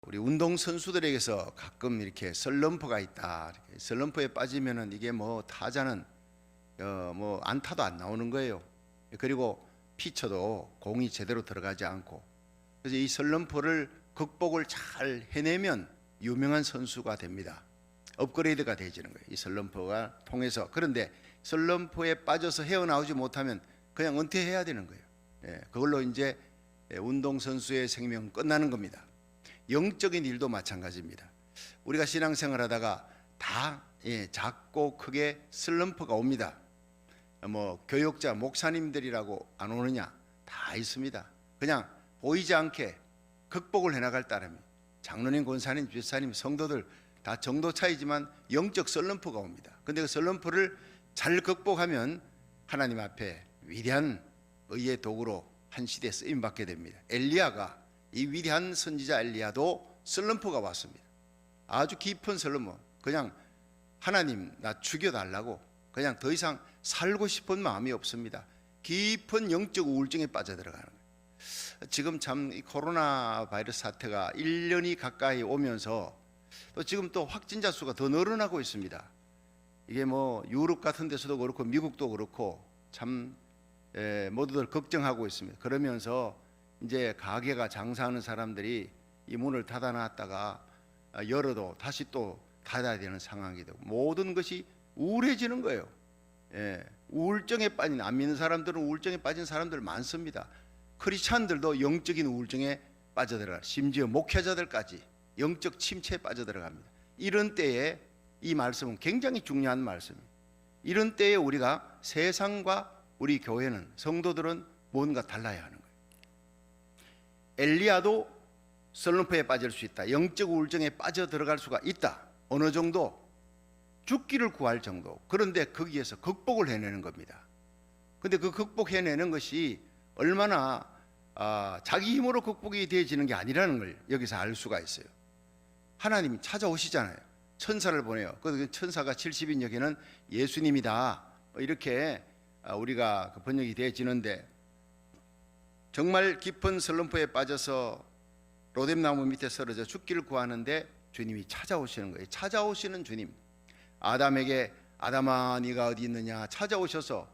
우리 운동 선수들에게서 가끔 이렇게 슬럼프가 있다. 이렇게 슬럼프에 빠지면은 이게 뭐 타자는 뭐 안타도 안 나오는 거예요. 그리고 피쳐도 공이 제대로 들어가지 않고, 그래서 이 슬럼프를 극복을 잘 해내면 유명한 선수가 됩니다. 업그레이드가 되지는 거예요, 이 슬럼프가 통해서. 그런데 슬럼프에 빠져서 헤어나오지 못하면 그냥 은퇴해야 되는 거예요. 그걸로 이제 운동 선수의 생명은 끝나는 겁니다. 영적인 일도 마찬가지입니다. 우리가 신앙생활하다가 다 작고 크게 슬럼프가 옵니다. 뭐 교육자, 목사님들이라고 안 오느냐? 다 있습니다. 그냥 보이지 않게 극복을 해나갈 따름이, 장로님, 권사님, 집사님, 성도들 다 정도 차이지만 영적 슬럼프가 옵니다. 근데 그 슬럼프를 잘 극복하면 하나님 앞에 위대한 의의 도구로 한 시대에 쓰임받게 됩니다. 엘리야가, 이 위대한 선지자 엘리야도 슬럼프가 왔습니다. 아주 깊은 슬럼프. 그냥 하나님 나 죽여달라고, 그냥 더 이상 살고 싶은 마음이 없습니다. 깊은 영적 우울증에 빠져들어가는 거예요. 지금 참 이 코로나 바이러스 사태가 1년이 가까이 오면서 또 지금 또 확진자 수가 더 늘어나고 있습니다. 이게 뭐 유럽 같은 데서도 그렇고 미국도 그렇고 참 모두들 걱정하고 있습니다. 그러면서 이제 가게가 장사하는 사람들이 이 문을 닫아놨다가 열어도 다시 또 닫아야 되는 상황이 되고, 모든 것이 우울해지는 거예요. 우울증에 빠진, 안 믿는 사람들은 우울증에 빠진 사람들 많습니다. 크리스찬들도 영적인 우울증에 빠져들어가, 심지어 목회자들까지 영적 침체에 빠져들어갑니다. 이런 때에 이 말씀은 굉장히 중요한 말씀입니다. 이런 때에 우리가, 세상과 우리 교회는, 성도들은 뭔가 달라야 하는 거예요. 엘리야도 슬럼프에 빠질 수 있다. 영적 우울증에 빠져들어갈 수가 있다. 어느 정도? 죽기를 구할 정도. 그런데 거기에서 극복을 해내는 겁니다. 근데 그 극복해내는 것이 얼마나 자기 힘으로 극복이 되어지는 게 아니라는 걸 여기서 알 수가 있어요. 하나님이 찾아오시잖아요. 천사를 보내요. 그 천사가 70인 여기는 예수님이다, 이렇게 우리가 번역이 되어지는데, 정말 깊은 슬럼프에 빠져서 로뎀나무 밑에 쓰러져 죽기를 구하는데 주님이 찾아오시는 거예요. 찾아오시는 주님. 아담에게 아담아 네가 어디 있느냐 찾아오셔서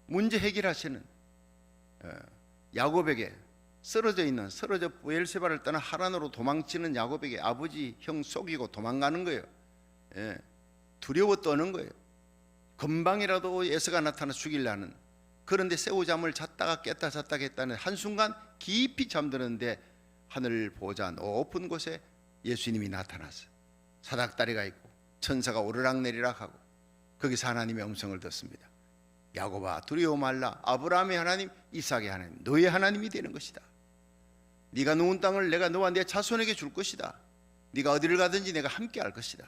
문제 해결하시는, 야곱에게 쓰러져 브엘세바를 떠나 하란으로 도망치는 야곱에게 아버지 형 속이고 도망가는 거예요. 두려워 떠는 거예요. 금방이라도 에서가 나타나 죽이려는. 그런데 새우잠을 잤다가 깼다 깼다는 한순간 깊이 잠드는데 하늘 보자 높은 곳에 예수님이 나타났어요. 사닥다리가 있고 천사가 오르락내리락 하고, 거기서 하나님의 음성을 듣습니다. 야곱아 두려워 말라. 아브라함의 하나님, 이삭의 하나님, 너의 하나님이 되는 것이다. 네가 누운 땅을 내가 너와 내 자손에게 줄 것이다. 네가 어디를 가든지 내가 함께 할 것이다.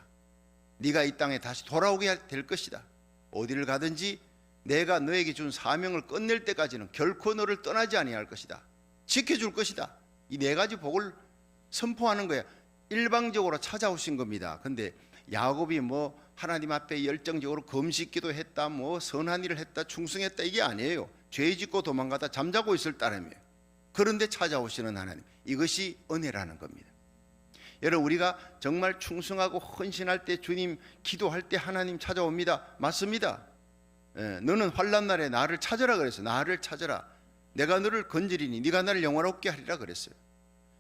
네가 이 땅에 다시 돌아오게 될 것이다. 어디를 가든지 내가 너에게 준 사명을 끝낼 때까지는 결코 너를 떠나지 아니할 것이다. 지켜줄 것이다. 이 네 가지 복을 선포하는 거야. 일방적으로 찾아오신 겁니다. 근데 야곱이 뭐 하나님 앞에 열정적으로 금식기도 했다, 뭐 선한 일을 했다, 충성했다, 이게 아니에요. 죄 짓고 도망가다 잠자고 있을 따름이에요. 그런데 찾아오시는 하나님, 이것이 은혜라는 겁니다. 여러분, 우리가 정말 충성하고 헌신할 때, 주님 기도할 때 하나님 찾아옵니다. 맞습니다. 너는 환난 날에 나를 찾으라 그랬어요. 나를 찾으라. 내가 너를 건지리니 네가 나를 영화롭게 하리라 그랬어요.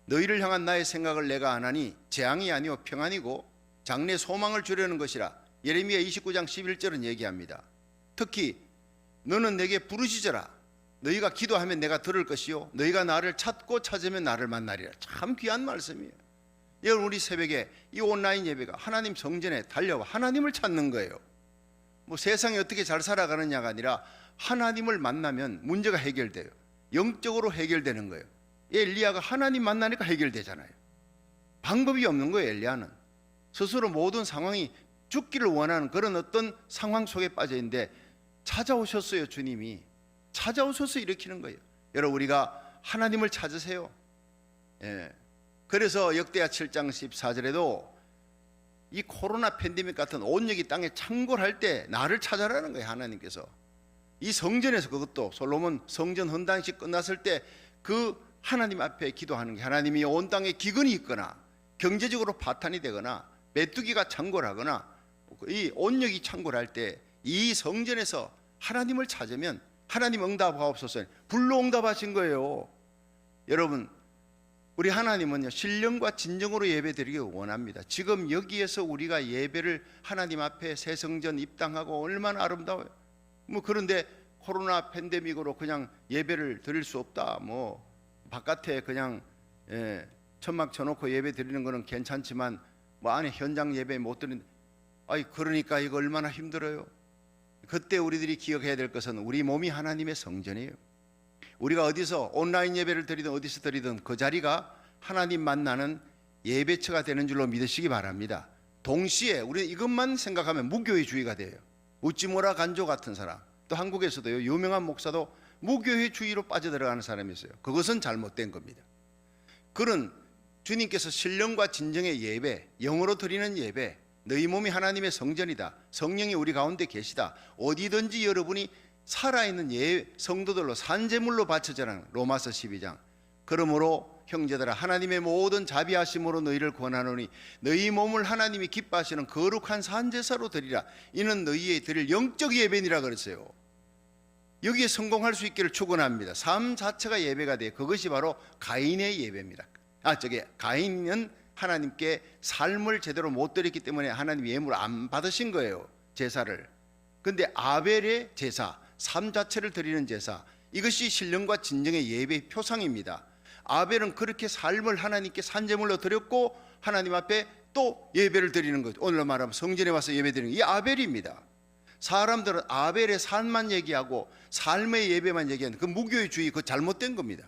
너희를 향한 나의 생각을 내가 안 하니 재앙이 아니요 평안이고 장래 소망을 주려는 것이라. 예레미야 29장 11절은 얘기합니다. 특히 너는 내게 부르시더라. 너희가 기도하면 내가 들을 것이요 너희가 나를 찾고 찾으면 나를 만나리라. 참 귀한 말씀이에요. 여러분, 우리 새벽에 이 온라인 예배가 하나님 성전에 달려와 하나님을 찾는 거예요. 뭐 세상이 어떻게 잘 살아가느냐가 아니라 하나님을 만나면 문제가 해결돼요. 영적으로 해결되는 거예요. 엘리야가 하나님 만나니까 해결되잖아요. 방법이 없는 거예요. 엘리야는 스스로 모든 상황이 죽기를 원하는 그런 어떤 상황 속에 빠져 있는데 찾아오셨어요. 주님이 찾아오셔서 일으키는 거예요. 여러분, 우리가 하나님을 찾으세요. 그래서 역대하 7장 14절에도 이 코로나 팬데믹 같은 온역이 땅에 창궐할 때 나를 찾아라는 거예요. 하나님께서 이 성전에서, 그것도 솔로몬 성전 헌당식 끝났을 때 그 하나님 앞에 기도하는 게, 하나님이 온 땅에 기근이 있거나 경제적으로 파탄이 되거나 메뚜기가 창궐하거나 이 온역이 창궐할 때 이 성전에서 하나님을 찾으면 하나님 응답하옵소서, 불로 응답하신 거예요. 여러분, 우리 하나님은요, 신령과 진정으로 예배드리기 원합니다. 지금 여기에서 우리가 예배를 하나님 앞에 새 성전 입당하고 얼마나 아름다워요. 그런데 코로나 팬데믹으로 그냥 예배를 드릴 수 없다, 바깥에 그냥 천막 쳐놓고 예배 드리는 거는 괜찮지만 안에 현장 예배 못 드리는, 그러니까 이거 얼마나 힘들어요. 그때 우리들이 기억해야 될 것은 우리 몸이 하나님의 성전이에요. 우리가 어디서 온라인 예배를 드리든 어디서 드리든 그 자리가 하나님 만나는 예배처가 되는 줄로 믿으시기 바랍니다. 동시에 우리 이것만 생각하면 무교회주의가 돼요. 우찌모라 간조 같은 사람, 또 한국에서도요, 유명한 목사도 무교회주의로 빠져들어가는 사람이 있어요. 그것은 잘못된 겁니다. 그런 주님께서 신령과 진정의 예배, 영으로 드리는 예배, 너희 몸이 하나님의 성전이다, 성령이 우리 가운데 계시다, 어디든지 여러분이 살아있는 성도들로 산제물로 바쳐져라는 로마서 12장. 그러므로 형제들아, 하나님의 모든 자비하심으로 너희를 권하노니 너희 몸을 하나님이 기뻐하시는 거룩한 산제사로 드리라. 이는 너희의 드릴 영적 예배니라 그랬어요. 여기에 성공할 수 있기를 축원합니다. 삶 자체가 예배가 돼요. 그것이 바로 가인의 예배입니다. 가인은 하나님께 삶을 제대로 못 드렸기 때문에 하나님 예물을 안 받으신 거예요, 제사를. 근데 아벨의 제사, 삶 자체를 드리는 제사, 이것이 신령과 진정의 예배의 표상입니다. 아벨은 그렇게 삶을 하나님께 산제물로 드렸고 하나님 앞에 또 예배를 드리는 거죠. 오늘로 말하면 성전에 와서 예배 드리는 게 이 아벨입니다. 사람들은 아벨의 삶만 얘기하고 삶의 예배만 얘기하는 그 무교회주의, 그거 잘못된 겁니다.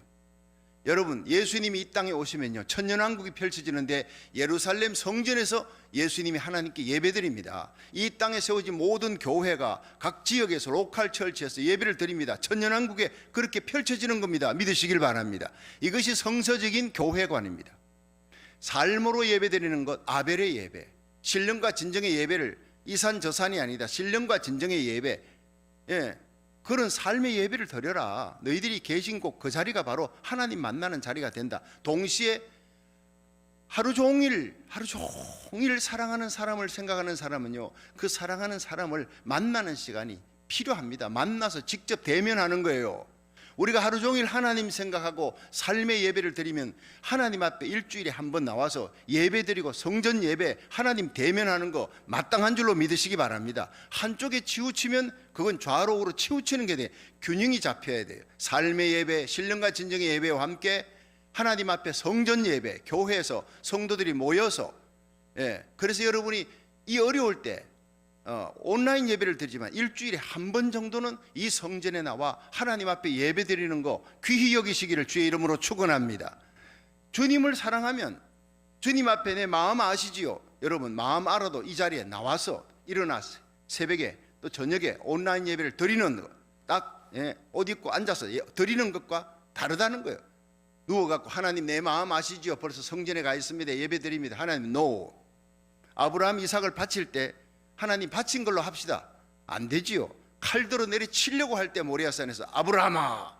여러분, 예수님이 이 땅에 오시면요, 천년왕국이 펼쳐지는데 예루살렘 성전에서 예수님이 하나님께 예배드립니다. 이 땅에 세워진 모든 교회가 각 지역에서 로컬 철치에서 예배를 드립니다. 천년왕국에 그렇게 펼쳐지는 겁니다. 믿으시길 바랍니다. 이것이 성서적인 교회관입니다. 삶으로 예배드리는 것, 아벨의 예배, 신령과 진정의 예배를, 이산 저산이 아니다, 신령과 진정의 예배, 그런 삶의 예배를 드려라. 너희들이 계신 곳, 그 자리가 바로 하나님 만나는 자리가 된다. 동시에 하루 종일 사랑하는 사람을 생각하는 사람은요, 그 사랑하는 사람을 만나는 시간이 필요합니다. 만나서 직접 대면하는 거예요. 우리가 하루 종일 하나님 생각하고 삶의 예배를 드리면 하나님 앞에 일주일에 한 번 나와서 예배 드리고 성전 예배, 하나님 대면하는 거 마땅한 줄로 믿으시기 바랍니다. 한쪽에 치우치면 그건 좌로우로 치우치는 게 돼요. 균형이 잡혀야 돼요. 삶의 예배, 신령과 진정의 예배와 함께 하나님 앞에 성전 예배, 교회에서 성도들이 모여서, 그래서 여러분이 이 어려울 때 온라인 예배를 드리지만 일주일에 한 번 정도는 이 성전에 나와 하나님 앞에 예배 드리는 거 귀히 여기시기를 주의 이름으로 축원합니다. 주님을 사랑하면 주님 앞에 내 마음 아시지요? 여러분, 마음 알아도 이 자리에 나와서 일어나서 새벽에 또 저녁에 온라인 예배를 드리는 거, 딱 옷 입고 앉아서 드리는 것과 다르다는 거예요. 누워갖고 하나님 내 마음 아시지요? 벌써 성전에 가 있습니다, 예배 드립니다. 하나님 no. 아브라함 이삭을 바칠 때 하나님 바친 걸로 합시다. 안 되지요. 칼들어 내리치려고 할 때 모리아산에서 아브라함아,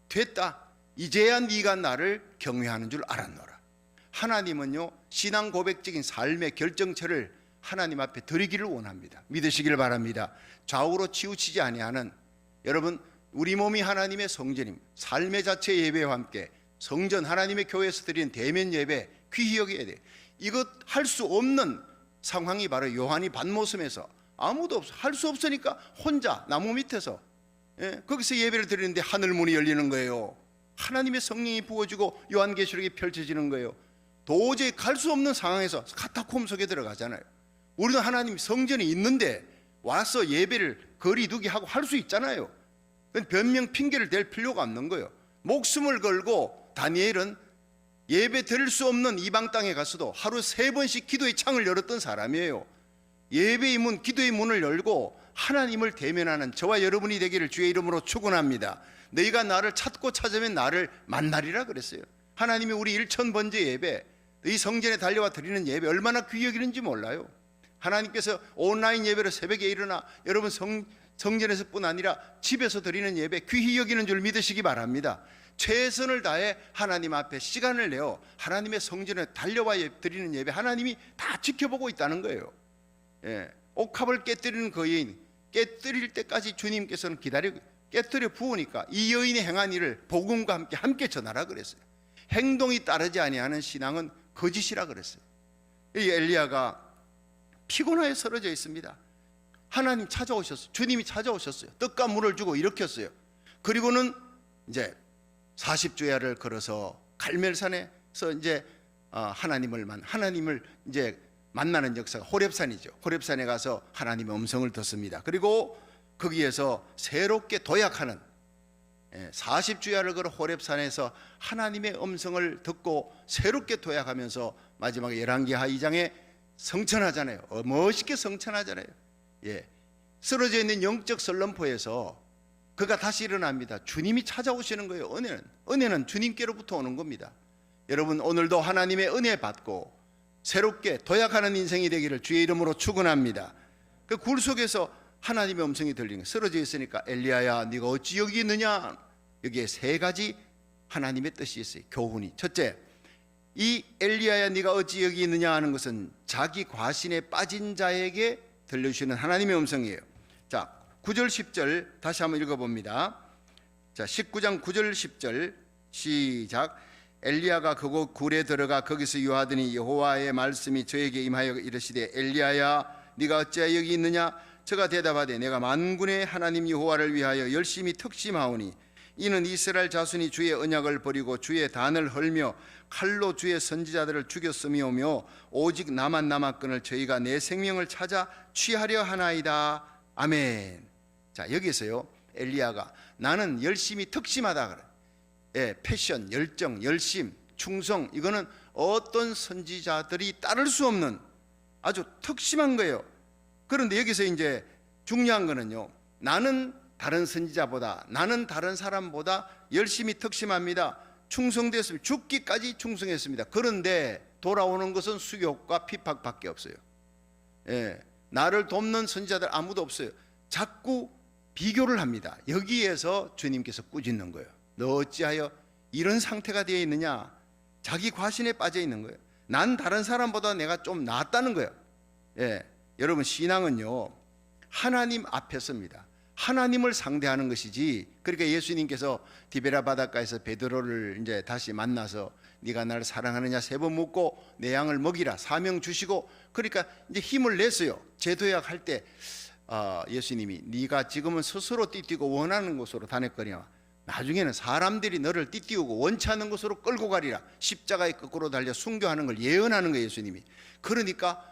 됐다, 이제야 네가 나를 경외하는 줄 알았노라. 하나님은요, 신앙 고백적인 삶의 결정체를 하나님 앞에 드리기를 원합니다. 믿으시길 바랍니다. 좌우로 치우치지 아니하는, 여러분, 우리 몸이 하나님의 성전입니다. 삶의 자체 예배와 함께 성전, 하나님의 교회에서 드리는 대면 예배 귀히 여겨야 돼. 이것 할 수 없는 상황이 바로 요한이 반모섬에서 아무도 없어, 할 수 없으니까 혼자 나무 밑에서 거기서 예배를 드리는데 하늘 문이 열리는 거예요. 하나님의 성령이 부어지고 요한계시록이 펼쳐지는 거예요. 도저히 갈 수 없는 상황에서 카타콤 속에 들어가잖아요. 우리는 하나님 성전이 있는데 와서 예배를 거리두기 하고 할 수 있잖아요. 변명 핑계를 댈 필요가 없는 거예요. 목숨을 걸고 다니엘은 예배 드릴 수 없는 이방 땅에 가서도 하루 3번씩 기도의 창을 열었던 사람이에요. 예배의 문, 기도의 문을 열고 하나님을 대면하는 저와 여러분이 되기를 주의 이름으로 축원합니다. 너희가 나를 찾고 찾으면 나를 만나리라 그랬어요. 하나님이 우리 1000번째 예배, 이 성전에 달려와 드리는 예배 얼마나 귀히 여기는지 몰라요. 하나님께서 온라인 예배로 새벽에 일어나 여러분 성전에서뿐 아니라 집에서 드리는 예배 귀히 여기는 줄 믿으시기 바랍니다. 최선을 다해 하나님 앞에 시간을 내어 하나님의 성전에 달려와 드리는 예배 하나님이 다 지켜보고 있다는 거예요. 예, 옥합을 깨뜨리는 그 여인, 깨뜨릴 때까지 주님께서는 기다리고 깨뜨려 부으니까 이 여인이 행한 일을 복음과 함께 전하라 그랬어요. 행동이 따르지 아니하는 신앙은 거짓이라 그랬어요. 이 엘리야가 피곤하게 쓰러져 있습니다. 하나님 찾아오셨어요. 주님이 찾아오셨어요. 떡과 물을 주고 일으켰어요. 그리고는 이제 40주야를 걸어서 갈멜산에서 이제 하나님을 이제 만나는 역사가 호렙산이죠. 호렙산에 가서 하나님의 음성을 듣습니다. 그리고 거기에서 새롭게 도약하는 40주야를 걸어 호렙산에서 하나님의 음성을 듣고 새롭게 도약하면서 마지막에 열왕기하 2장에 성천하잖아요. 멋있게 성천하잖아요. 예, 쓰러져 있는 영적 설럼포에서 그가 다시 일어납니다. 주님이 찾아오시는 거예요. 은혜는 주님께로부터 오는 겁니다. 여러분, 오늘도 하나님의 은혜 받고 새롭게 도약하는 인생이 되기를 주의 이름으로 축원합니다. 그 굴 속에서 하나님의 음성이 들리는 거예요. 쓰러져 있으니까 엘리야야 네가 어찌 여기 있느냐. 여기에 세 가지 하나님의 뜻이 있어요. 교훈이. 첫째, 이 엘리야야 네가 어찌 여기 있느냐 하는 것은 자기 과신에 빠진 자에게 들려주시는 하나님의 음성이에요. 자, 9절 10절 다시 한번 읽어봅니다. 자, 19장 9절 10절 시작. 엘리야가 그곳 굴에 들어가 거기서 유하더니 여호와의 말씀이 저에게 임하여 이르시되 엘리야야 네가 어찌하여 여기 있느냐. 저가 대답하되 내가 만군의 하나님 여호와를 위하여 열심히 특심하오니 이는 이스라엘 자손이 주의 언약을 버리고 주의 단을 헐며 칼로 주의 선지자들을 죽였음이오며 오직 나만 남았거늘 저희가 내 생명을 찾아 취하려 하나이다. 아멘. 자, 여기서요 엘리야가 나는 열심히 특심하다 그래. 예, 패션, 열정, 열심, 충성, 이거는 어떤 선지자들이 따를 수 없는 아주 특심한 거예요. 그런데 여기서 이제 중요한 거는요, 나는 다른 선지자보다, 나는 다른 사람보다 열심히 특심합니다. 충성됐습니다. 죽기까지 충성했습니다. 그런데 돌아오는 것은 수욕과 핍박밖에 없어요. 예, 나를 돕는 선지자들 아무도 없어요. 자꾸 비교를 합니다. 여기에서 주님께서 꾸짖는 거예요. 너 어찌하여 이런 상태가 되어 있느냐. 자기 과신에 빠져 있는 거예요. 난 다른 사람보다 내가 좀 낫다는 거예요. 예, 여러분, 신앙은요 하나님 앞에서입니다. 하나님을 상대하는 것이지. 그러니까 예수님께서 디베라 바닷가에서 베드로를 이제 다시 만나서 네가 나를 사랑하느냐 3번 묻고 내 양을 먹이라 사명 주시고, 그러니까 이제 힘을 냈어요. 재도약 할 때 예수님이 네가 지금은 스스로 띠뛰고 원하는 곳으로 다녔거니와 나중에는 사람들이 너를 띠띠우고 원치 않는 곳으로 끌고 가리라. 십자가에 거꾸로 달려 순교하는 걸 예언하는 거예요, 예수님이. 그러니까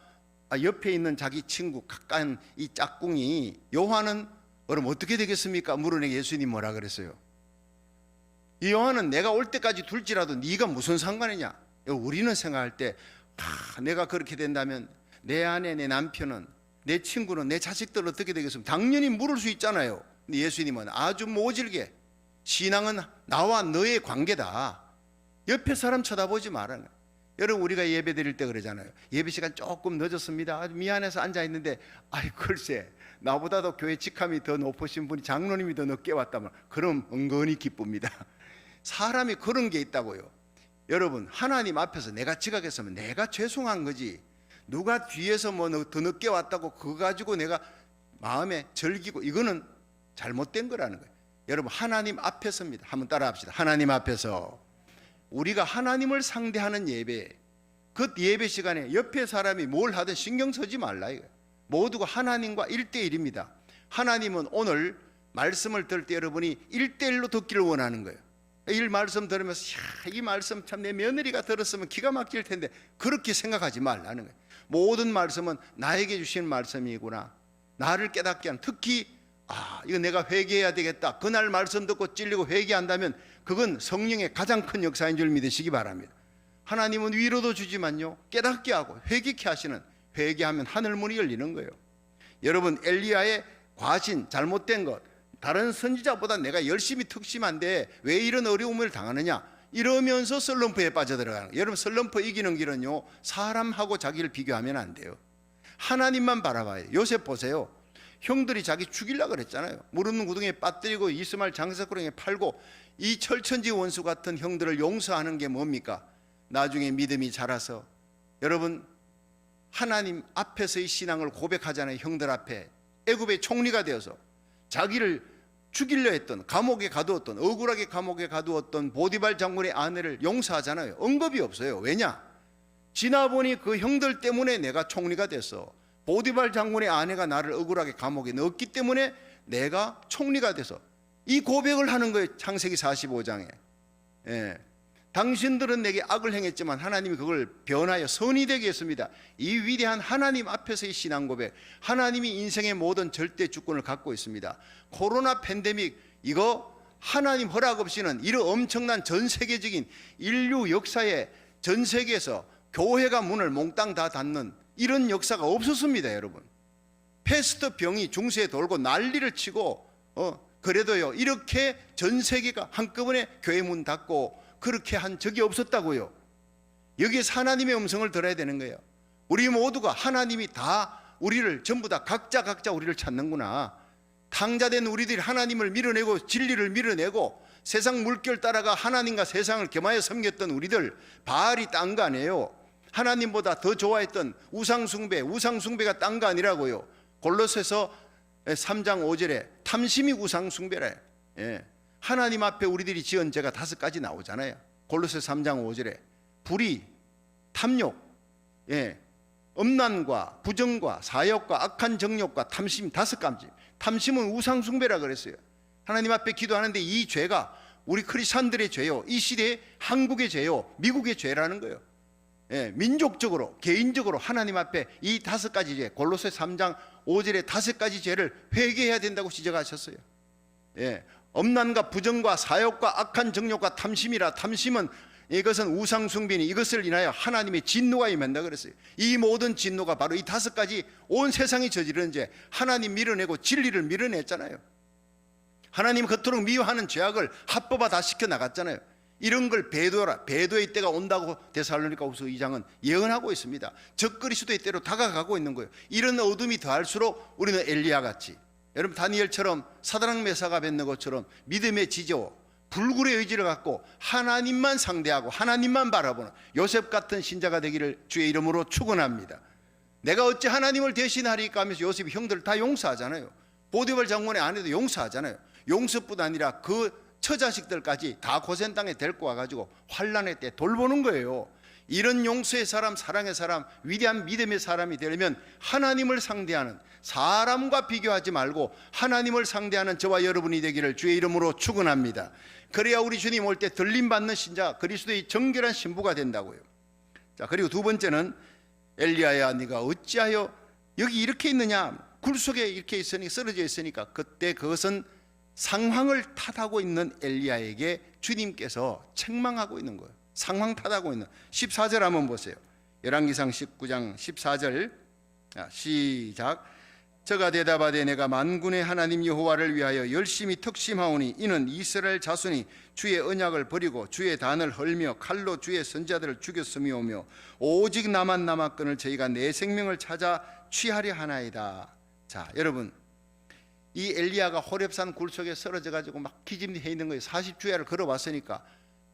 옆에 있는 자기 친구 가까운 이 짝꿍이 요한은 그럼 어떻게 되겠습니까? 물으니 예수님 뭐라 그랬어요? 이 요한은 내가 올 때까지 둘지라도 네가 무슨 상관이냐. 우리는 생각할 때 내가 그렇게 된다면 내 아내, 내 남편은, 내 친구는, 내 자식들은 어떻게 되겠습니까? 당연히 물을 수 있잖아요. 근데 예수님은 아주 모질게 신앙은 나와 너의 관계다. 옆에 사람 쳐다보지 말아요. 여러분, 우리가 예배 드릴 때 그러잖아요. 예배 시간 조금 늦었습니다. 아주 미안해서 앉아있는데 아이 글쎄 나보다도 교회 직함이 더 높으신 분이 장로님이 더 늦게 왔다면 그럼 은근히 기쁩니다. 사람이 그런 게 있다고요. 여러분, 하나님 앞에서 내가 지각했으면 내가 죄송한 거지, 누가 뒤에서 뭐 더 늦게 왔다고 그거 가지고 내가 마음에 절기고 이거는 잘못된 거라는 거예요. 여러분, 하나님 앞에서입니다. 한번 따라 합시다. 하나님 앞에서. 우리가 하나님을 상대하는 예배, 그 예배 시간에 옆에 사람이 뭘 하든 신경 쓰지 말라 이거예요. 모두가 하나님과 1대1입니다. 하나님은 오늘 말씀을 들을 때 여러분이 1대1로 듣기를 원하는 거예요. 이 말씀 들으면서 이 말씀 참 내 며느리가 들었으면 기가 막힐 텐데, 그렇게 생각하지 말라는 거예요. 모든 말씀은 나에게 주신 말씀이구나, 나를 깨닫게 하는, 특히 이거 내가 회개해야 되겠다, 그날 말씀 듣고 찔리고 회개한다면 그건 성령의 가장 큰 역사인 줄 믿으시기 바랍니다. 하나님은 위로도 주지만요 깨닫게 하고 회개케 하시는, 회개하면 하늘문이 열리는 거예요. 여러분, 엘리야의 과신, 잘못된 것, 다른 선지자보다 내가 열심히 특심한데 왜 이런 어려움을 당하느냐, 이러면서 설럼프에 빠져들어가는 거예요. 여러분, 설럼프 이기는 길은요 사람하고 자기를 비교하면 안 돼요. 하나님만 바라봐요. 요셉 보세요. 형들이 자기 죽이려고 그랬잖아요. 물 없는 구덩이에 빠뜨리고 이스마엘 장사꾸러기에 팔고, 이 철천지 원수 같은 형들을 용서하는 게 뭡니까? 나중에 믿음이 자라서 여러분 하나님 앞에서의 신앙을 고백하잖아요. 형들 앞에 애굽의 총리가 되어서 자기를 죽이려 했던, 감옥에 가두었던, 억울하게 감옥에 가두었던 보디발 장군의 아내를 용서하잖아요. 언급이 없어요. 왜냐? 지나보니 그 형들 때문에 내가 총리가 됐어. 보디발 장군의 아내가 나를 억울하게 감옥에 넣었기 때문에 내가 총리가 돼서, 이 고백을 하는 거예요. 창세기 45장에. 예. 당신들은 내게 악을 행했지만 하나님이 그걸 변하여 선이 되게 했습니다. 이 위대한 하나님 앞에서의 신앙 고백, 하나님이 인생의 모든 절대 주권을 갖고 있습니다. 코로나 팬데믹, 이거 하나님 허락 없이는 이런 엄청난 전 세계적인 인류 역사에 전 세계에서 교회가 문을 몽땅 다 닫는 이런 역사가 없었습니다. 여러분, 패스트 병이 중세에 돌고 난리를 치고 그래도요, 이렇게 전 세계가 한꺼번에 교회 문 닫고 그렇게 한 적이 없었다고요. 여기에서 하나님의 음성을 들어야 되는 거예요. 우리 모두가 하나님이 다 우리를 전부 다 각자 우리를 찾는구나. 탕자된 우리들이 하나님을 밀어내고 진리를 밀어내고 세상 물결 따라가 하나님과 세상을 겸하여 섬겼던 우리들, 바알이 딴 거 아니에요. 하나님보다 더 좋아했던 우상숭배가 딴 거 아니라고요. 골로새서 3장 5절에 탐심이 우상숭배래. 예. 하나님 앞에 우리들이 지은 죄가 5가지 나오잖아요. 골로새 3장 5절에 불의, 탐욕, 예, 음란과 부정과 사욕과 악한 정욕과 탐심 5가지. 탐심은 우상숭배라 그랬어요. 하나님 앞에 기도하는데 이 죄가 우리 크리스찬들의 죄요, 이 시대의 한국의 죄요, 미국의 죄라는 거예요. 예, 민족적으로 개인적으로 하나님 앞에 이 5가지 죄, 골로새 3장 5절에 5가지 죄를 회개해야 된다고 지적하셨어요. 예, 음란과 부정과 사욕과 악한 정욕과 탐심이라. 탐심은 이것은 우상숭배니 이것을 인하여 하나님의 진노가 임한다 그랬어요. 이 모든 진노가 바로 이 5가지 온 세상이 저지른 죄, 하나님 밀어내고 진리를 밀어냈잖아요. 하나님 그토록 미워하는 죄악을 합법화 다 시켜나갔잖아요. 이런 걸 배도라, 배도의 때가 온다고 데살로니가후서 2장은 예언하고 있습니다. 적그리스도의 때로 다가가고 있는 거예요. 이런 어둠이 더할수록 우리는 엘리야 같이, 여러분 다니엘처럼, 사드락 메삭 아벳느고처럼 믿음의 지조, 불굴의 의지를 갖고 하나님만 상대하고 하나님만 바라보는 요셉 같은 신자가 되기를 주의 이름으로 축원합니다. 내가 어찌 하나님을 대신하리까 하면서 요셉이 형들을 다 용서하잖아요. 보디발 장군의 아내도 용서하잖아요. 용서뿐 아니라 그 처자식들까지 다 고센 땅에 데리고 와가지고 환난의 때 돌보는 거예요. 이런 용서의 사람, 사랑의 사람, 위대한 믿음의 사람이 되려면 하나님을 상대하는, 사람과 비교하지 말고 하나님을 상대하는 저와 여러분이 되기를 주의 이름으로 축원합니다. 그래야 우리 주님 올 때 들림받는 신자, 그리스도의 정결한 신부가 된다고요. 자, 그리고 두 번째는 엘리야야 네가 어찌하여 여기 이렇게 있느냐, 굴 속에 이렇게 있으니 쓰러져 있으니까. 그때 그것은 상황을 탓하고 있는 엘리야에게 주님께서 책망하고 있는 거예요. 상황 탓하고 있는. 14절 한번 보세요. 열왕기상 19장 14절 시작. 저가 대답하되 내가 만군의 하나님 여호와를 위하여 열심히 특심하오니 이는 이스라엘 자손이 주의 언약을 버리고 주의 단을 헐며 칼로 주의 선지자들을 죽였음이오며 오직 나만 남았거늘 저희가 내 생명을 찾아 취하려 하나이다. 자, 여러분, 이 엘리야가 호렙산 굴 속에 쓰러져 가지고 막 기진해 있는 거예요. 40주야를 걸어왔으니까.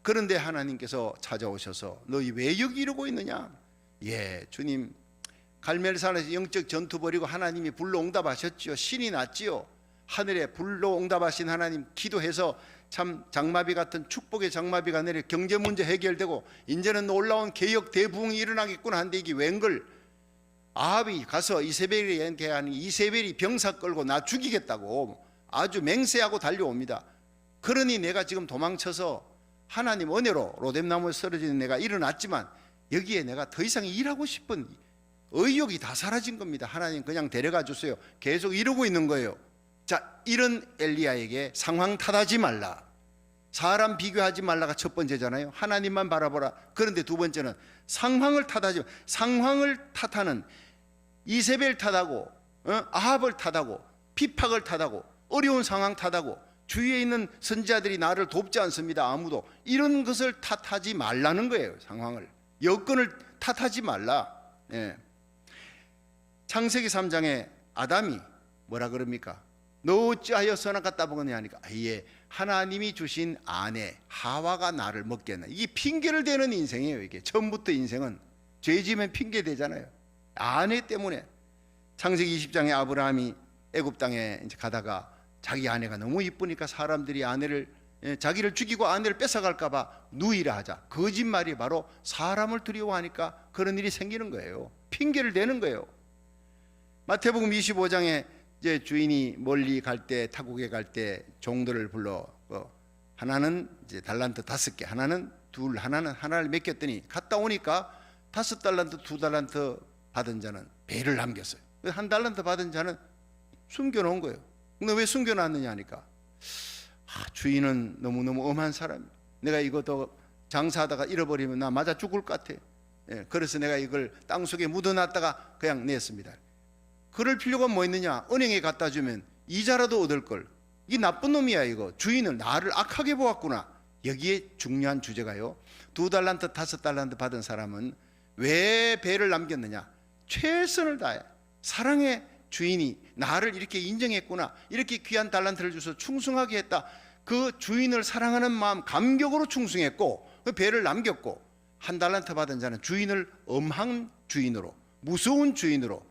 그런데 하나님께서 찾아오셔서 너희 왜 여기 이러고 있느냐? 예, 주님 갈멜산에서 영적 전투 벌이고 하나님이 불로 응답하셨지요. 신이 났지요. 하늘에 불로 응답하신 하나님, 기도해서 참 장마비 같은 축복의 장마비가 내려 경제 문제 해결되고 이제는 놀라운 개혁 대부흥이 일어나겠구나 한데 이게 웬걸? 아합이 가서 이세벨에게 하니 이세벨이 병사 끌고 나 죽이겠다고 아주 맹세하고 달려옵니다. 그러니 내가 지금 도망쳐서 하나님 은혜로 로뎀나무에 쓰러지는 내가 일어났지만 여기에 내가 더 이상 일하고 싶은 의욕이 다 사라진 겁니다. 하나님 그냥 데려가 주세요. 계속 이러고 있는 거예요. 자, 이런 엘리야에게 상황 탓하지 말라, 사람 비교하지 말라가 첫 번째잖아요. 하나님만 바라보라. 그런데 두 번째는 상황을 탓하지, 상황을 탓하는, 이세벨 탓하고 아합을 탓하고 핍박을 탓하고 어려운 상황 탓하고 주위에 있는 선지자들이 나를 돕지 않습니다. 아무도. 이런 것을 탓하지 말라는 거예요. 상황을, 여건을 탓하지 말라. 예. 창세기 3장에 아담이 뭐라 그럽니까? 너 어찌하여 선악과 따먹었냐 하니까 예, 하나님이 주신 아내 하와가 나를 먹게 했나. 이게 핑계를 대는 인생이에요. 이게 처음부터 인생은 죄 지으면 핑계 대잖아요. 아내 때문에. 창세기 20장에 아브라함이 애굽 땅에 이제 가다가 자기 아내가 너무 이쁘니까 사람들이 아내를 자기를 죽이고 아내를 뺏어갈까봐 누이라 하자. 거짓말이 바로 사람을 두려워하니까 그런 일이 생기는 거예요. 핑계를 대는 거예요. 마태복음 25장에 이제 주인이 멀리 갈 때, 타국에 갈 때 종들을 불러 하나는 이제 달란트 5개, 하나는 둘, 하나는 하나를 맡겼더니 갔다 오니까 5달란트, 2달란트 받은 자는 배를 남겼어요. 1달란트 받은 자는 숨겨놓은 거예요. 근데 왜 숨겨놨느냐 하니까 주인은 너무너무 엄한 사람이야. 내가 이거 더 장사하다가 잃어버리면 나 맞아 죽을 것 같아. 그래서 내가 이걸 땅속에 묻어놨다가 그냥 냈습니다. 그럴 필요가 뭐 있느냐. 은행에 갖다 주면 이자라도 얻을 걸. 이 나쁜 놈이야 이거. 주인은 나를 악하게 보았구나. 여기에 중요한 주제가요, 2달란트 5달란트 받은 사람은 왜 배를 남겼느냐. 최선을 다해 사랑의 주인이 나를 이렇게 인정했구나, 이렇게 귀한 달란트를 줘서 충성하게 했다. 그 주인을 사랑하는 마음, 감격으로 충성했고 그 배를 남겼고, 1달란트 받은 자는 주인을 엄한 주인으로, 무서운 주인으로,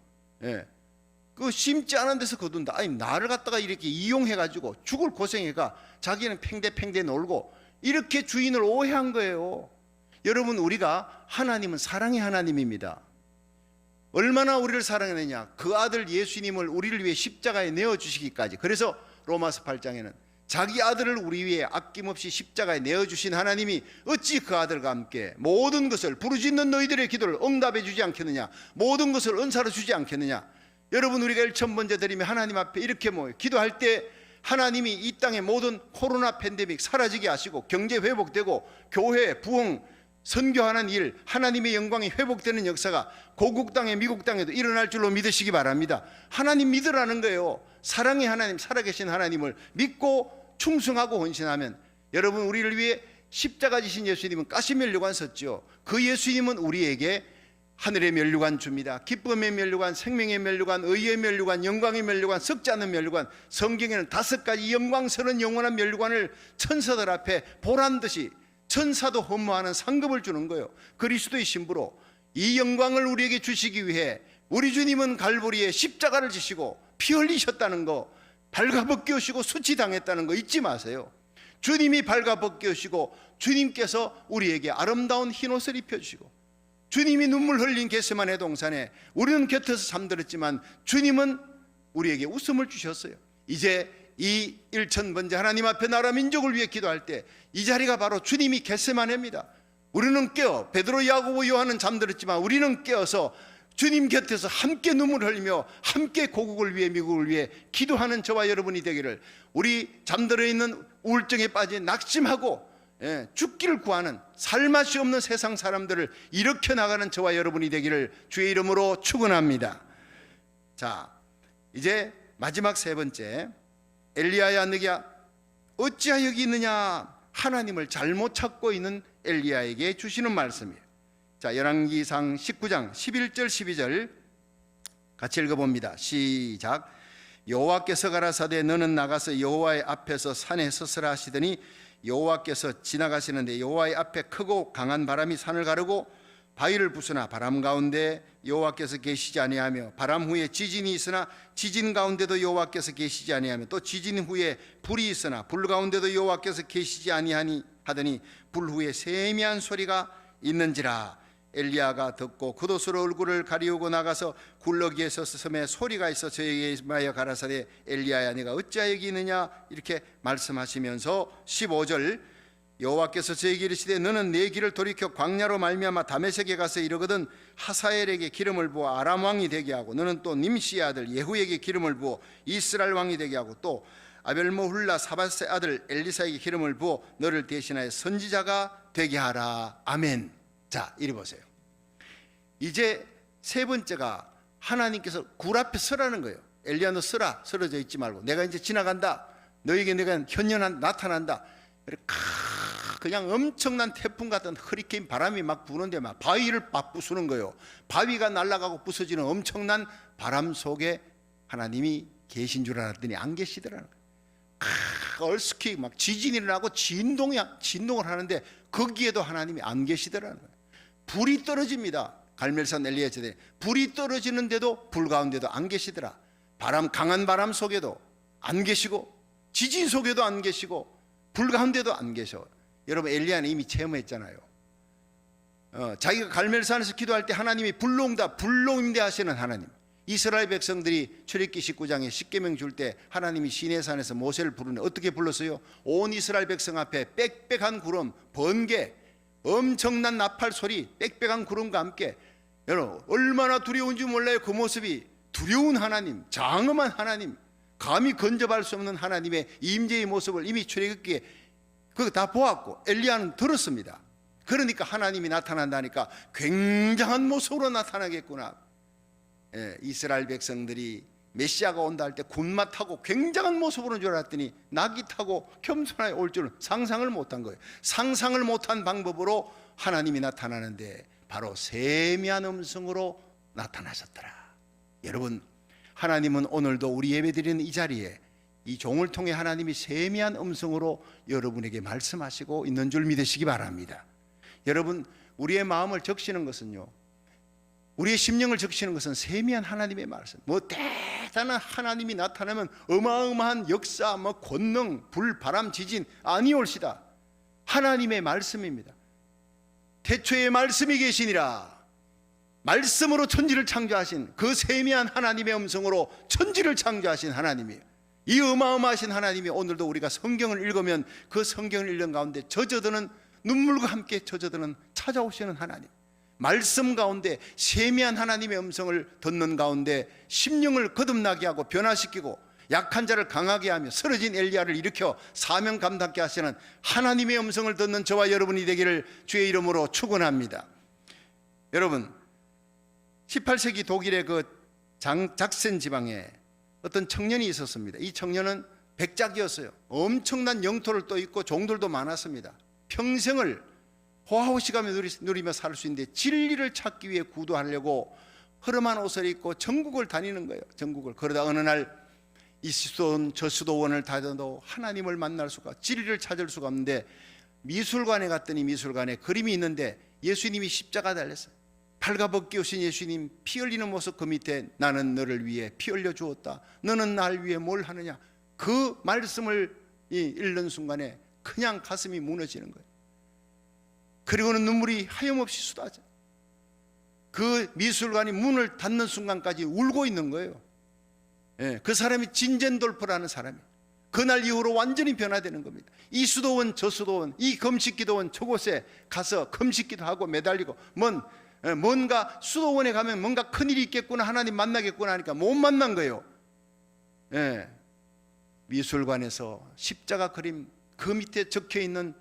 그 심지 않은 데서 거둔다. 아니 나를 갖다가 이렇게 이용해가지고 죽을 고생해가 자기는 팽대팽대 놀고 이렇게 주인을 오해한 거예요. 여러분, 우리가 하나님은 사랑의 하나님입니다. 얼마나 우리를 사랑했느냐. 그 아들 예수님을 우리를 위해 십자가에 내어주시기까지. 그래서 로마서 8장에는 자기 아들을 우리 위해 아낌없이 십자가에 내어주신 하나님이 어찌 그 아들과 함께 모든 것을, 부르짖는 너희들의 기도를 응답해 주지 않겠느냐, 모든 것을 은사로 주지 않겠느냐. 여러분, 우리가 1,000번째 드리며 하나님 앞에 이렇게 모여 기도할 때 하나님이 이 땅의 모든 코로나 팬데믹 사라지게 하시고 경제 회복되고 교회 부흥, 선교하는 일, 하나님의 영광이 회복되는 역사가 고국 땅에 미국 땅에도 일어날 줄로 믿으시기 바랍니다. 하나님 믿으라는 거예요. 사랑의 하나님, 살아계신 하나님을 믿고 충성하고 헌신하면, 여러분, 우리를 위해 십자가 지신 예수님은 가시 면류관 섰죠. 그 예수님은 우리에게 하늘의 면류관 줍니다. 기쁨의 면류관, 생명의 면류관, 의의 면류관, 영광의 면류관, 썩지 않는 면류관. 성경에는 5가지 영광스러운 영원한 면류관을 천사들 앞에 보란듯이 천사도 허무하는 상급을 주는 거예요. 그리스도의 신부로 이 영광을 우리에게 주시기 위해 우리 주님은 갈보리에 십자가를 지시고 피 흘리셨다는 거, 발가벗겨시고 수치당했다는 거 잊지 마세요. 주님이 발가벗겨시고 주님께서 우리에게 아름다운 흰옷을 입혀주시고, 주님이 눈물 흘린 겟세마네 동산에 우리는 곁에서 잠들었지만 주님은 우리에게 웃음을 주셨어요. 이제 이 1,000번째 하나님 앞에 나라 민족을 위해 기도할 때 이 자리가 바로 주님이 겟세마네입니다. 우리는 깨어, 베드로, 야고보, 요한은 잠들었지만 우리는 깨어서 주님 곁에서 함께 눈물 흘리며 함께 고국을 위해, 미국을 위해 기도하는 저와 여러분이 되기를, 우리 잠들어 있는 우울증에 빠진 낙심하고 죽기를 구하는 살맛이 없는 세상 사람들을 일으켜 나가는 저와 여러분이 되기를 주의 이름으로 축원합니다. 자, 이제 마지막 3번째, 엘리야야 너희가 어찌하여 여기 있느냐. 하나님을 잘못 찾고 있는 엘리야에게 주시는 말씀이에요. 자, 열왕기상 19장 11절 12절 같이 읽어봅니다. 시작. 여호와께서 가라사대 너는 나가서 여호와의 앞에서 산에 서서라 하시더니 여호와께서 지나가시는데 여호와의 앞에 크고 강한 바람이 산을 가르고 바위를 부수나 바람 가운데 여호와께서 계시지 아니하며, 바람 후에 지진이 있으나 지진 가운데도 여호와께서 계시지 아니하며, 또 지진 후에 불이 있으나 불 가운데도 여호와께서 계시지 아니하니 하더니 불 후에 세미한 소리가 있는지라. 엘리야가 듣고 겉옷으로 얼굴을 가리우고 나가서 굴러기에 서서 섬에 소리가 있어 저에게 말하여 가라사대 엘리야야 네가 어찌하여 여기 있느냐 이렇게 말씀하시면서 15절 여호와께서 저에게 이르시되 너는 내 길을 돌이켜 광야로 말미암아 다메섹에 가서 이르거든 하사엘에게 기름을 부어 아람 왕이 되게 하고, 너는 또 님시의 아들 예후에게 기름을 부어 이스라엘 왕이 되게 하고, 또 아벨모훌라 사밧의 아들 엘리사에게 기름을 부어 너를 대신하여 선지자가 되게 하라. 아멘. 자, 이리 보세요. 이제 3번째가 하나님께서 굴 앞에 서라는 거예요. 엘리야 너 서라. 쓰러져 있지 말고 내가 이제 지나간다. 너에게 내가 현현한 나타난다. 그냥 엄청난 태풍 같은 허리케인 바람이 막 부는데 막 바위를 막 부수는 거예요. 바위가 날아가고 부서지는 엄청난 바람 속에 하나님이 계신 줄 알았더니 안 계시더라는 거예요. 얼스키 막 지진이 일어나고 진동을 하는데 거기에도 하나님이 안 계시더라는 거예요. 불이 떨어집니다. 갈멜산 엘리야 제대 불이 떨어지는데도 불 가운데도 안 계시더라. 강한 바람 속에도 안 계시고 지진 속에도 안 계시고 불 가운데도 안 계셔. 여러분 엘리야는 이미 체험했잖아요. 자기가 갈멜산에서 기도할 때 하나님이 불로응대 하시는 하나님. 이스라엘 백성들이 출애굽기 19장에 십계명 줄 때 하나님이 시내산에서 모세를 부르는데 어떻게 불렀어요? 온 이스라엘 백성 앞에 빽빽한 구름, 번개, 엄청난 나팔 소리, 빽빽한 구름과 함께, 여러분 얼마나 두려운지 몰라요. 그 모습이 두려운 하나님, 장엄한 하나님, 감히 건져볼 수 없는 하나님의 임재의 모습을 이미 출애굽기에 그거 다 보았고 엘리야는 들었습니다. 그러니까 하나님이 나타난다니까 굉장한 모습으로 나타나겠구나. 이스라엘 백성들이 메시아가 온다 할 때 군마 타고 굉장한 모습으로 줄 알았더니 나귀 타고 겸손하게 올 줄은 상상을 못한 거예요. 상상을 못한 방법으로 하나님이 나타나는데 바로 세미한 음성으로 나타나셨더라. 여러분 하나님은 오늘도 우리 예배드리는 이 자리에 이 종을 통해 하나님이 세미한 음성으로 여러분에게 말씀하시고 있는 줄 믿으시기 바랍니다. 여러분 우리의 마음을 적시는 것은요, 우리의 심령을 적시는 것은 세미한 하나님의 말씀. 대단한 하나님이 나타나면 어마어마한 역사, 권능, 불, 바람, 지진 아니올시다. 하나님의 말씀입니다. 태초에 말씀이 계시니라. 말씀으로 천지를 창조하신 그 세미한 하나님의 음성으로 천지를 창조하신 하나님이에요. 이 어마어마하신 하나님이 오늘도 우리가 성경을 읽으면 그 성경을 읽는 가운데 젖어드는 눈물과 함께 젖어드는 찾아오시는 하나님, 말씀 가운데 세미한 하나님의 음성을 듣는 가운데 심령을 거듭나게 하고 변화시키고 약한 자를 강하게 하며 쓰러진 엘리야를 일으켜 사명 감당케 하시는 하나님의 음성을 듣는 저와 여러분이 되기를 주의 이름으로 축원합니다. 여러분 18세기 독일의 그 작센 지방에 어떤 청년이 있었습니다. 이 청년은 백작이었어요. 엄청난 영토를 또 있고 종들도 많았습니다. 평생을 호화호식하며 누리며 살 수 있는데 진리를 찾기 위해 구도하려고 허름한 옷을 입고 전국을 다니는 거예요. 전국을. 그러다 어느 날 이 수도원 저 수도원을 다녀도 하나님을 만날 수가, 진리를 찾을 수가 없는데 미술관에 갔더니 미술관에 그림이 있는데 예수님이 십자가 달렸어요. 발가벗기우신 예수님 피 흘리는 모습, 그 밑에 나는 너를 위해 피 흘려 주었다, 너는 날 위해 뭘 하느냐. 그 말씀을 읽는 순간에 그냥 가슴이 무너지는 거예요. 그리고는 눈물이 하염없이 쏟아져. 그 미술관이 문을 닫는 순간까지 울고 있는 거예요. 그 사람이 진젠돌프라는 사람이 그날 이후로 완전히 변화되는 겁니다. 이 수도원 저 수도원, 이 금식기도원 저곳에 가서 금식기도 하고 매달리고 뭔가 수도원에 가면 뭔가 큰일이 있겠구나, 하나님 만나겠구나 하니까 못 만난 거예요. 미술관에서 십자가 그림 그 밑에 적혀있는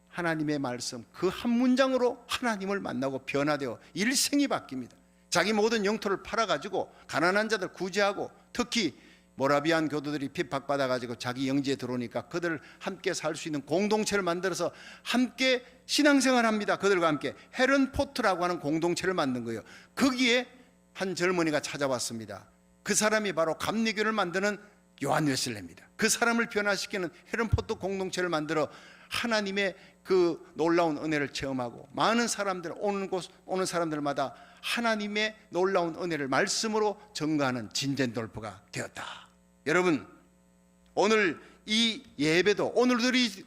하나님의 말씀 그 한 문장으로 하나님을 만나고 변화되어 일생이 바뀝니다. 자기 모든 영토를 팔아가지고 가난한 자들 구제하고, 특히 모라비안 교도들이 핍박받아가지고 자기 영지에 들어오니까 그들 함께 살 수 있는 공동체를 만들어서 함께 신앙생활합니다. 그들과 함께 헤른포트라고 하는 공동체를 만든 거예요. 거기에 한 젊은이가 찾아왔습니다. 그 사람이 바로 감리교를 만드는 요한 웨슬레입니다. 그 사람을 변화시키는 헤른포트 공동체를 만들어 하나님의 그 놀라운 은혜를 체험하고 많은 사람들, 오는 사람들마다 하나님의 놀라운 은혜를 말씀으로 증거하는 진젠돌프가 되었다. 여러분 오늘 이 예배도, 오늘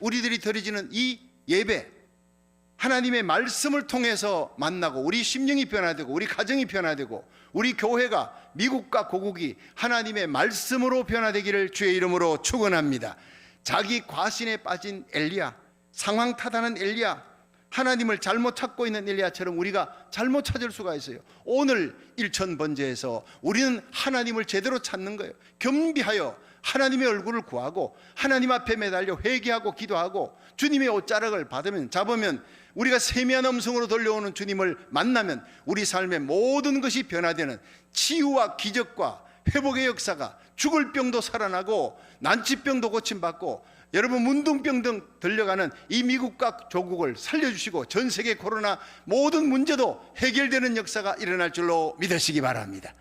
우리들이 드리지는 이 예배, 하나님의 말씀을 통해서 만나고 우리 심령이 변화되고 우리 가정이 변화되고 우리 교회가 미국과 고국이 하나님의 말씀으로 변화되기를 주의 이름으로 축원합니다. 자기 과신에 빠진 엘리야, 상황 타다는 엘리야, 하나님을 잘못 찾고 있는 엘리야처럼 우리가 잘못 찾을 수가 있어요. 오늘 일천번제에서 우리는 하나님을 제대로 찾는 거예요. 겸비하여 하나님의 얼굴을 구하고 하나님 앞에 매달려 회개하고 기도하고 주님의 옷자락을 잡으면 우리가 세미한 음성으로 들려오는 주님을 만나면 우리 삶의 모든 것이 변화되는 치유와 기적과 회복의 역사가, 죽을 병도 살아나고 난치병도 고침받고 여러분 문둥병 등 들려가는 이 미국과 조국을 살려주시고 전 세계 코로나 모든 문제도 해결되는 역사가 일어날 줄로 믿으시기 바랍니다.